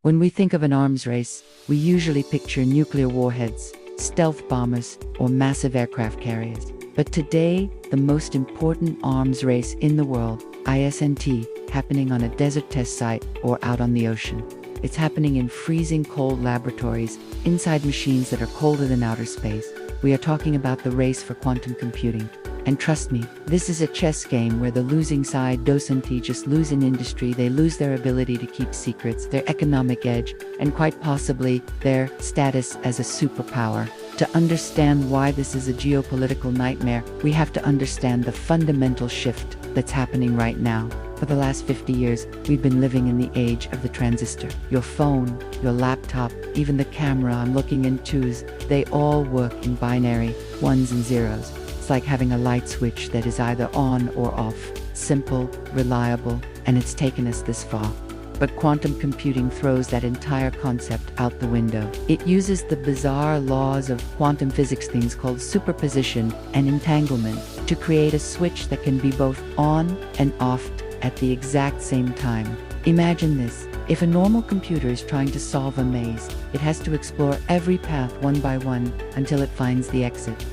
When we think of an arms race, we usually picture nuclear warheads, stealth bombers, or massive aircraft carriers. But today, the most important arms race in the world, isn't happening on a desert test site or out on the ocean. It's happening in freezing cold laboratories, inside machines that are colder than outer space. We are talking about the race for quantum computing. And trust me, this is a chess game where the losing side doesn't just lose in industry, they lose their ability to keep secrets, their economic edge, and quite possibly their status as a superpower. To understand why this is a geopolitical nightmare, we have to understand the fundamental shift that's happening right now. For the last 50 years, we've been living in the age of the transistor. Your phone, your laptop, even the camera I'm looking into, they all work in binary, ones and zeros. It's like having a light switch that is either on or off. Simple, reliable, and it's taken us this far. But quantum computing throws that entire concept out the window. It uses the bizarre laws of quantum physics, things called superposition and entanglement, to create a switch that can be both on and off at the exact same time. Imagine this. If a normal computer is trying to solve a maze, it has to explore every path one by one until it finds the exit.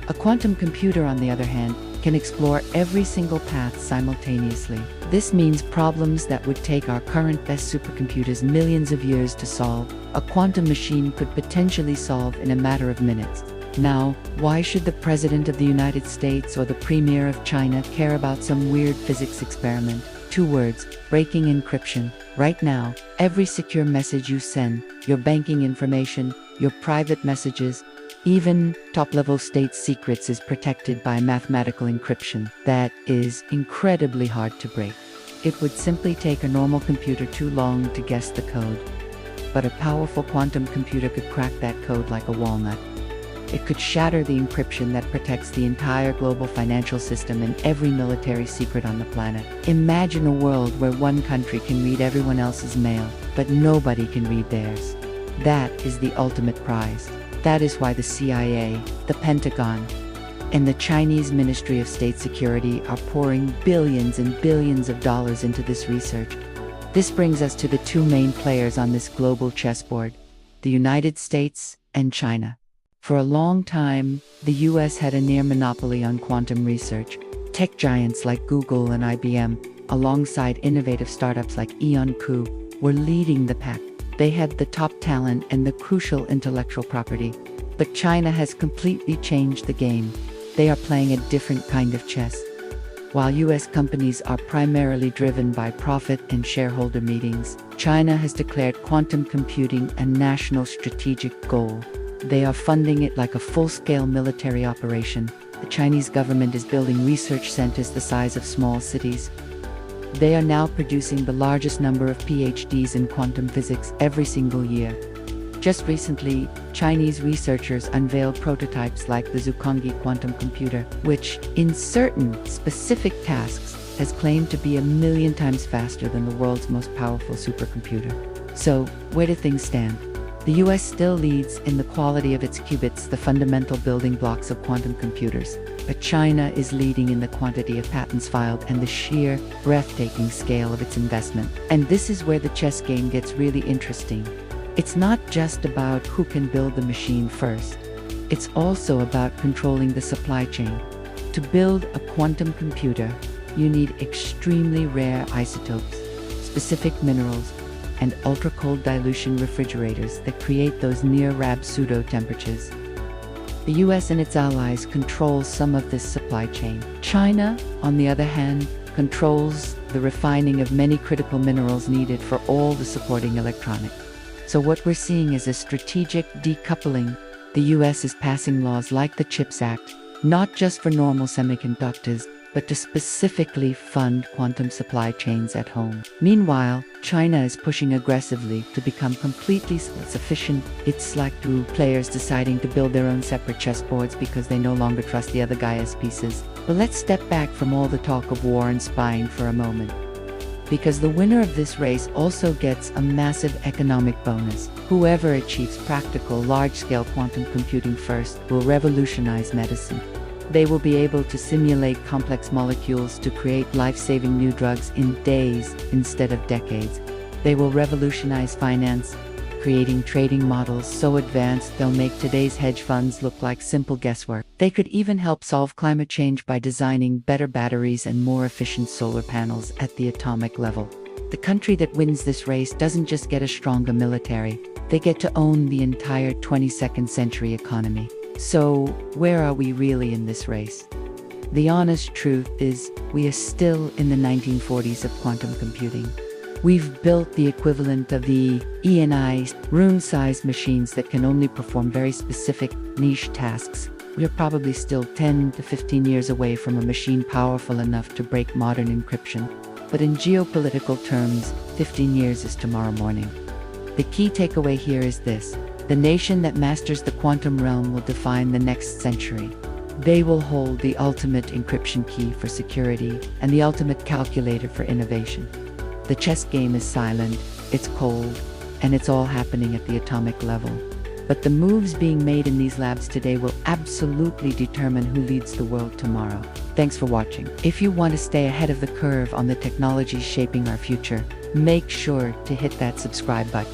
A quantum computer, on the other hand, can explore every single path simultaneously. This means problems that would take our current best supercomputers millions of years to solve, a quantum machine could potentially solve in a matter of minutes. Now, why should the President of the United States or the Premier of China care about some weird physics experiment? 2 words, breaking encryption. Right now, every secure message you send, your banking information, your private messages, even top-level state secrets is protected by mathematical encryption that is incredibly hard to break. It would simply take a normal computer too long to guess the code. But a powerful quantum computer could crack that code like a walnut. It could shatter the encryption that protects the entire global financial system and every military secret on the planet. Imagine a world where one country can read everyone else's mail, but nobody can read theirs. That is the ultimate prize. That is why the CIA, the Pentagon, and the Chinese Ministry of State Security are pouring billions and billions of dollars into this research. This brings us to the 2 main players on this global chessboard, the United States and China. For a long time, the US had a near monopoly on quantum research. Tech giants like Google and IBM, alongside innovative startups like EonQ, were leading the pack. They had the top talent and the crucial intellectual property. But China has completely changed the game. They are playing a different kind of chess. While US companies are primarily driven by profit and shareholder meetings, China has declared quantum computing a national strategic goal. They are funding it like a full-scale military operation. The Chinese government is building research centers the size of small cities. They are now producing the largest number of PhDs in quantum physics every single year. Just recently, Chinese researchers unveiled prototypes like the Zhuangzi quantum computer, which, in certain specific tasks, has claimed to be 1,000,000 times faster than the world's most powerful supercomputer. So, where do things stand? The US still leads in the quality of its qubits, the fundamental building blocks of quantum computers. But China is leading in the quantity of patents filed and the sheer, breathtaking scale of its investment. And this is where the chess game gets really interesting. It's not just about who can build the machine first. It's also about controlling the supply chain. To build a quantum computer, you need extremely rare isotopes, specific minerals, and ultra-cold dilution refrigerators that create those near-Rab pseudo-temperatures. The US and its allies control some of this supply chain. China, on the other hand, controls the refining of many critical minerals needed for all the supporting electronics. So what we're seeing is a strategic decoupling. The US is passing laws like the CHIPS Act, not just for normal semiconductors, but to specifically fund quantum supply chains at home. Meanwhile, China is pushing aggressively to become completely self-sufficient. It's like 2 players deciding to build their own separate chessboards because they no longer trust the other guy's pieces. But let's step back from all the talk of war and spying for a moment. Because the winner of this race also gets a massive economic bonus. Whoever achieves practical, large-scale quantum computing first will revolutionize medicine. They will be able to simulate complex molecules to create life-saving new drugs in days instead of decades. They will revolutionize finance, creating trading models so advanced they'll make today's hedge funds look like simple guesswork. They could even help solve climate change by designing better batteries and more efficient solar panels at the atomic level. The country that wins this race doesn't just get a stronger military, they get to own the entire 22nd century economy. So, where are we really in this race? The honest truth is, we are still in the 1940s of quantum computing. We've built the equivalent of the ENI room-sized machines that can only perform very specific, niche tasks. We're probably still 10 to 15 years away from a machine powerful enough to break modern encryption. But in geopolitical terms, 15 years is tomorrow morning. The key takeaway here is this: the nation that masters the quantum realm will define the next century. They will hold the ultimate encryption key for security and the ultimate calculator for innovation. The chess game is silent, it's cold, and it's all happening at the atomic level. But the moves being made in these labs today will absolutely determine who leads the world tomorrow. Thanks for watching. If you want to stay ahead of the curve on the technologies shaping our future, make sure to hit that subscribe button.